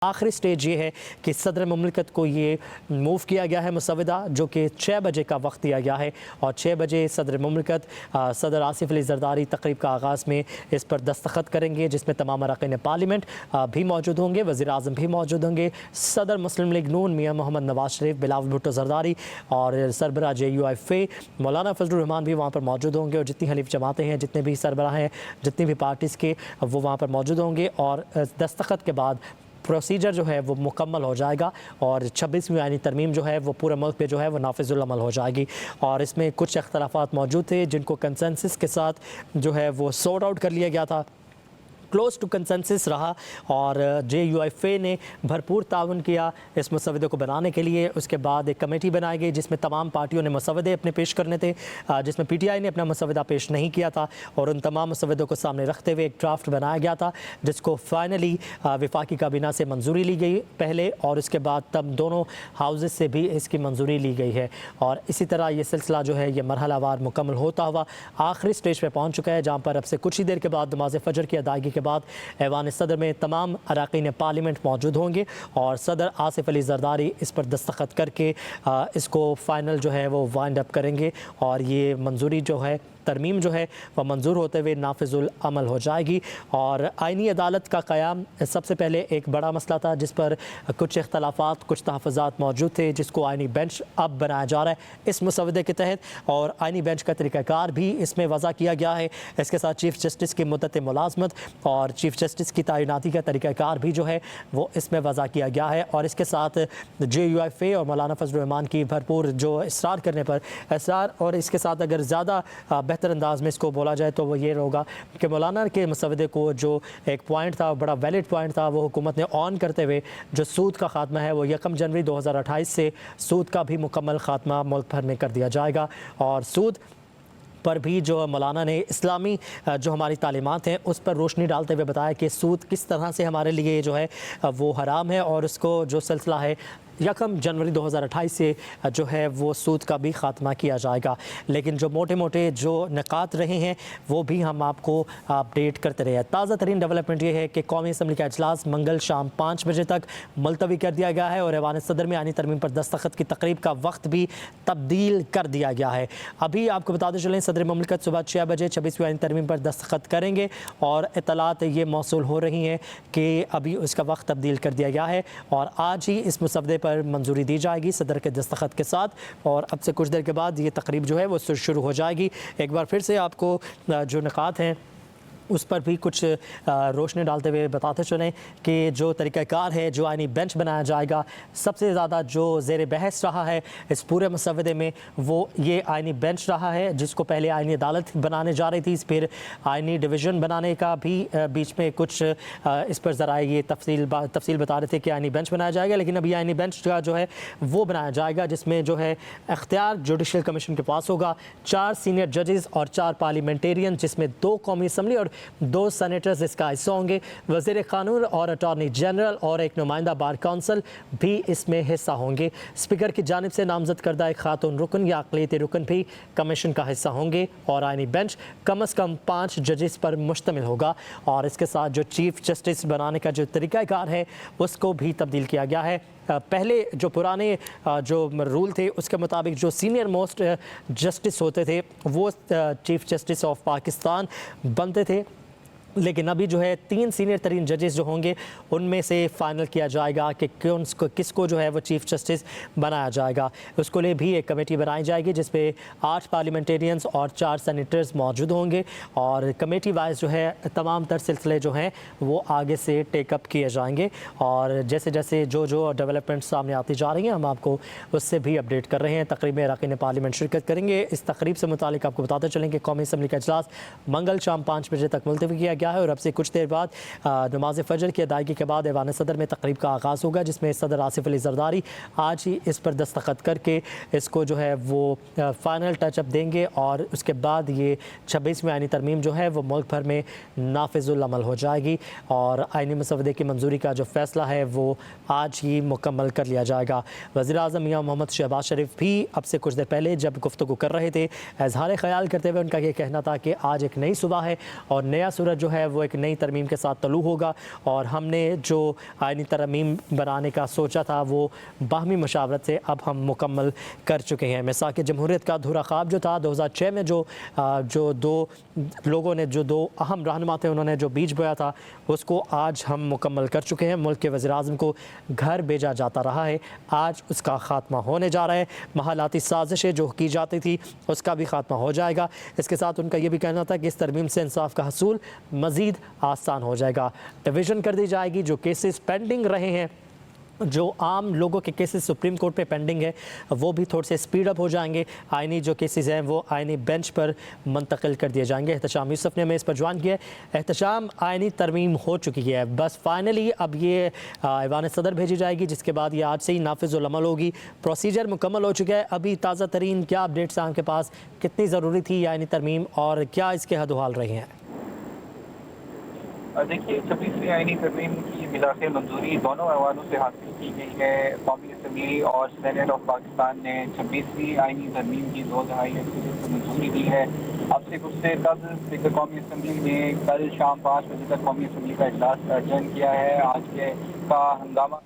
आखिरी स्टेज ये है कि सदर मुमलिकत को ये मूव किया गया है मुसवदा, जो कि 6 बजे का वक्त दिया गया है और 6 बजे सदर मुमलिकत सदर आसिफ अली जरदारी तकरीब का आगाज़ में इस पर दस्तखत करेंगे, जिसमें तमाम अरकान पार्लियामेंट भी मौजूद होंगे, वज़ीर आज़म भी मौजूद होंगे, सदर मुस्लिम लीग नून मियाँ मोहम्मद नवाज शरीफ, बिलावल भुट्टो जरदारी और सरबराह JUIF मौलाना फजलुर रहमान भी वहाँ पर मौजूद होंगे और जितनी हलीफ जमातें हैं, जितने भी सरबराह हैं, जितनी भी पार्टीज़ के, वो वहाँ पर मौजूद होंगे और दस्तखत के बाद प्रोसीजर जो है वो मुकम्मल हो जाएगा और 26वीं आईनी तरमीम जो है वो पूरे मुल्क पे जो है वो नाफिजुल अमल हो जाएगी। और इसमें कुछ इख्तलाफात मौजूद थे जिनको कंसेंसस के साथ जो है वो सॉर्ट आउट कर लिया गया था, क्लोज टू कंसेंसस रहा और JUIF ने भरपूर ताउन किया इस मसवदे को बनाने के लिए। उसके बाद एक कमेटी बनाई गई जिसमें तमाम पार्टियों ने मसवदे अपने पेश करने थे, जिसमें PTI ने अपना मसवदा पेश नहीं किया था और उन तमाम मसवदों को सामने रखते हुए एक ड्राफ्ट बनाया गया था, जिसको फाइनली वफाकी काबीना से मंजूरी ली गई पहले और उसके बाद तब दोनों हाउसेस से भी इसकी मंजूरी ली गई है। और इसी तरह ये सिलसिला जो है ये मरहलावार मुकम्मल होता हुआ आखिरी स्टेज पर पहुँच चुका है, जहाँ पर अब से कुछ ही देर के बाद नमाज फजर की अदायगी के बाद ऐवान सदर में तमाम अरकान पार्लियामेंट मौजूद होंगे और सदर आसिफ अली जरदारी इस पर दस्तखत करके इसको फ़ाइनल जो है वो वाइंड अप करेंगे और ये मंजूरी जो है तरमीम जो है वह मंजूर होते हुए नाफिजुल अमल हो जाएगी। और आइनी अदालत का क़याम सबसे पहले एक बड़ा मसला था जिस पर कुछ इख्तलाफात, कुछ तहफ़्फ़ुज़ात मौजूद थे, जिसको आइनी बेंच अब बनाया जा रहा है इस मसवदे के तहत और आइनी बेंच का तरीक़ाकार भी इसमें वज़ा किया गया है। इसके साथ चीफ़ जस्टिस की मुद्दत मुलाज़मत और चीफ़ जस्टिस की तैनाती का तरीक़ाकार भी जो है वो इसमें वज़ा किया गया है और इसके साथ JUIF और मौलाना फजलुर रहमान की भरपूर जो इसरार करने पर इसरार और इसके साथ अगर ज़्यादा बेहतर अंदाज में इसको बोला जाए तो वो ये होगा कि मौलाना के मसवदे को जो एक पॉइंट था, बड़ा वैलिड पॉइंट था, वो हुकूमत ने ऑन करते हुए जो सूद का ख़ात्मा है वो 1 जनवरी 2028 से सूद का भी मुकम्मल ख़ात्मा मुल्क भर में कर दिया जाएगा। और सूद पर भी जो मौलाना ने इस्लामी जो हमारी तालीमात हैं उस पर रोशनी डालते हुए बताया कि सूद किस तरह से हमारे लिए जो है वो हराम है और उसको जो सिलसिला है 1 जनवरी 2028 से जो है वो सूद का भी ख़ात्मा किया जाएगा। लेकिन जो मोटे मोटे जो निकात रहे हैं वो भी हम आपको अपडेट करते रहे। ताज़ा तरीन डेवलपमेंट ये है कि कौमी असम्बली का इजलास मंगल शाम 5 बजे तक मुलतवी कर दिया गया है और ऐवान सदर में आनी तरमीम पर दस्तखत की तकरीब का वक्त भी तब्दील कर दिया गया है। अभी आपको बताते चलें सदर मुमलिकत सुबह 6 बजे 26वीं आईनी तरमीम पर दस्तखत करेंगे और इत्तलात ये मौसूल हो रही हैं कि अभी उसका वक्त तब्दील कर दिया गया है और आज ही इस मसवदे पर मंजूरी दी जाएगी सदर के दस्तखत के साथ और अब से कुछ देर के बाद ये तकरीब जो है वो शुरू हो जाएगी। एक बार फिर से आपको जो निकात हैं उस पर भी कुछ रोशनी डालते हुए बताते चलें कि जो तरीक़ाकार है, जो आइनी बेंच बनाया जाएगा, सबसे ज़्यादा जो ज़ेर बहस रहा है इस पूरे मसवदे में वो ये आइनी बेंच रहा है, जिसको पहले आइनी अदालत बनाने जा रही थी, फिर आइनी डिवीज़न बनाने का भी बीच में कुछ इस पर ज़रा ये तफसील बता रहे थे कि आइनी बेंच बनाया जाएगा। लेकिन अभी आइनी बेंच का जो है वो बनाया जाएगा जिसमें जो है अख्तियार जुडिशल कमीशन के पास होगा, 4 सीनियर जजेस और 4 पार्लियामेंटेरियन, जिसमें 2 कौमी असम्बली और 2 सेनेटर्स इसका हिस्सा होंगे। वज़ीर क़ानून और अटॉर्नी जनरल और एक नुमाइंदा बार काउंसिल भी इसमें हिस्सा होंगे। स्पीकर की जानिब से नामजद करदा एक खातून रुकन या अक़लियती रुकन भी कमीशन का हिस्सा होंगे और आइनी बेंच कम अज़ कम 5 जजेस पर मुश्तमिल होगा। और इसके साथ जो चीफ़ जस्टिस बनाने का जो तरीक़ाकार है उसको भी तब्दील किया गया है। पहले जो पुराने जो रूल थे उसके मुताबिक जो सीनियर मोस्ट जस्टिस होते थे वो चीफ़ जस्टिस ऑफ पाकिस्तान बनते थे, लेकिन अभी जो है 3 सीनियर तरीन जजेस जो होंगे उनमें से फ़ाइनल किया जाएगा कि किसको जो है वो चीफ़ जस्टिस बनाया जाएगा। उसको लिए भी एक कमेटी बनाई जाएगी जिसपे 8 पार्लियामेंटेरियंस और 4 सेनेटर्स मौजूद होंगे और कमेटी वाइज जो है तमाम तर सिलसिले जो हैं वो आगे से टेकअप किए जाएंगे और जैसे जैसे जो डेवलपमेंट सामने आती जा रही हैं हम आपको उससे भी अपडेट कर रहे हैं। तकरीब में अरकान पार्लियामेंट शिरकत करेंगे। इस तकरीब से मुतालिक आपको बताते चलें कि कौमी असम्बली का इजलास मंगल शाम 5 बजे तक मुलतवी किया गया है और अब से कुछ देर बाद नमाज फजर की अदायगी के बाद ऐवान सदर में तकरीब का आगाज़ होगा, जिसमें सदर आसिफ अली जरदारी आज ही इस पर दस्तखत करके इसको जो है वो फ़ाइनल टचअप देंगे और उसके बाद ये 26वीं आइनी तरमीम जो है वो मुल्क भर में नाफिजुल अमल हो जाएगी और आइनी मसवदे की मंजूरी का जो फ़ैसला है वो आज ही मुकम्मल कर लिया जाएगा। वज़ीर आज़म मियाँ मोहम्मद शहबाज शरीफ भी अब से कुछ देर पहले जब गुफ्तगू कर रहे थे इज़हार ख़याल करते हुए उनका ये कहना था कि आज एक नई सुबह है और नया सूरज जो है वो एक नई तरमीम के साथ तलू होगा और हमने जो आइनी तरमीम बनाने का सोचा था वो बाहमी मशावरत से अब हम मुकम्मल कर चुके हैं। मिसाक जमहूरियत का अधूरा ख्वाब जो था 2006 में जो दो लोगों ने, जो दो अहम रहनुमा थे, उन्होंने जो बीज बोया था उसको आज हम मुकम्मल कर चुके हैं। मुल्क के वज़ीर-ए-आज़म को घर भेजा जाता रहा है, आज उसका ख़ात्मा होने जा रहा है। महालाती साजिशें जो की जाती थी उसका भी ख़ात्मा हो जाएगा। इसके साथ उनका ये भी कहना था कि इस तरमीम से इंसाफ का हसूल मज़ीद आसान हो जाएगा। डिवीज़न कर दी जाएगी, जो केसेस पेंडिंग रहे हैं, जो आम लोगों के केसेस सुप्रीम कोर्ट पे पेंडिंग है वो भी थोड़े से स्पीड अप हो जाएंगे। आइनी जो केसेस हैं वो आइनी बेंच पर मुंतकिल कर दिए जाएंगे। एहतशाम यूसुफ ने हमें इस पर ज्वाइन किया है। एहतशाम, आइनी तरमीम हो चुकी है, बस फाइनली अब ये ऐवान सदर भेजी जाएगी, जिसके बाद ये आज से ही नाफिजुल अमल होगी। प्रोसीजर मुकम्मल हो चुका है। अभी ताज़ा तरीन क्या अपडेट्स हैं आपके पास? कितनी ज़रूरी थी आइनी तरमीम और क्या इसके हद-ओ-हाल रही हैं? देखिए, 26वीं आईनी तरमीम की मिलाके मंजूरी दोनों ऐवानों से हासिल की गई है। कौमी असम्बली और सेनेट ऑफ पाकिस्तान ने 26वीं आईनी तरमीम की 2/3 अक्सरियत से मंजूरी दी है। अब से कुछ देर कबल स्पीकर कौमी असम्बली ने कल शाम 5 बजे तक कौमी असम्बली का इजलास अडजर्न किया है। आज के का हंगामा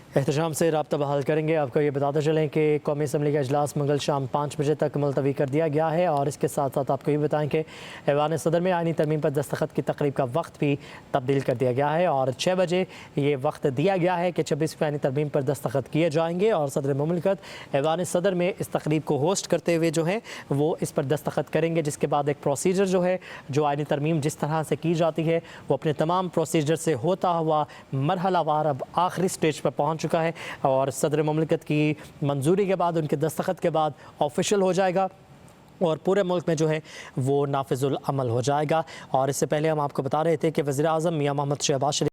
एहतशाम से रब्ता बहाल करेंगे। आपको ये बताते चलें कि कौमी असम्बली का इजलास मंगल शाम 5 बजे तक मुलतवी कर दिया गया है और इसके साथ साथ आपको ये बताएं कि ऐवान सदर में आइनी तरमीम पर दस्तखत की तकरीब का वक्त भी तब्दील कर दिया गया है और 6 बजे ये वक्त दिया गया है कि 26वीं आइनी तरमीम पर दस्तखत किए जाएंगे और सदर मुमलिकत ऐवान सदर में इस तकरीब को होस्ट करते हुए जो है वो इस पर दस्तखत करेंगे। जिसके बाद एक प्रोसीजर जो है, जो आइनी तरमीम जिस तरह से की जाती है वो अपने तमाम प्रोसीजर से होता हुआ मरहलावार अब आखिरी स्टेज पर पहुँच चुका है और सदर मुमलिकत की मंजूरी के बाद, उनके दस्तखत के बाद ऑफिशियल हो जाएगा और पूरे मुल्क में जो है वो नाफिजुल अमल हो जाएगा। और इससे पहले हम आपको बता रहे थे कि वज़ीर-ए-आज़म मियां मोहम्मद शहबाज शरीफ